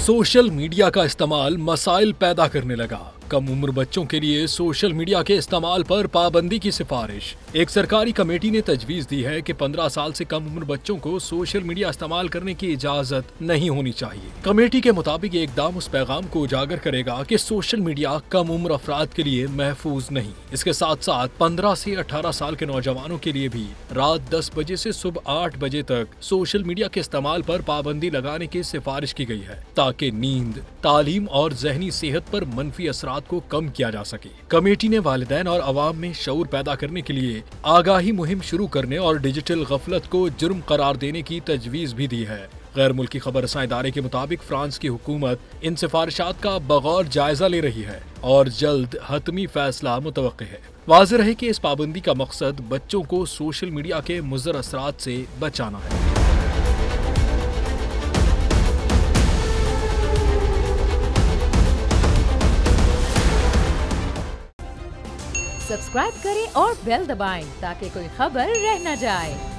Social media का इस्तेमाल मसाइल पैदा करने लगा। कम उम्र बच्चों के लिए सोशल मीडिया के इस्तेमाल पर पाबंदी की सिफारिश। एक सरकारी कमेटी ने तजवीज दी है कि 15 साल से कम उम्र बच्चों को सोशल मीडिया इस्तेमाल करने की इजाजत नहीं होनी चाहिए। कमेटी के मुताबिक ये इकदाम उस पैगाम को उजागर करेगा कि सोशल मीडिया कम उम्र अफराद के लिए महफूज नहीं। इसके साथ साथ 15 से 18 साल के नौजवानों के लिए भी रात 10 बजे से सुबह 8 बजे तक सोशल मीडिया के इस्तेमाल पर पाबंदी लगाने की सिफारिश की गई है, ताकि नींद, तालीम और जहनी सेहत पर मनफी असरात को कम किया जा सके। कमेटी ने वालिदैन और अवाम में शऊर पैदा करने के लिए आगाही मुहिम शुरू करने और डिजिटल गफलत को जुर्म करार देने की तजवीज भी दी है। गैर मुल्की खबर रसां इदारे के मुताबिक फ्रांस की हुकूमत इन सिफारिशात का बगौर जायजा ले रही है और जल्द हतमी फैसला मुतवक्के है। वाज़ेह है कि इस पाबंदी का मकसद बच्चों को सोशल मीडिया के मुज़र असरात से बचाना है। सब्सक्राइब करें और बेल दबाएं ताकि कोई खबर रह न जाए।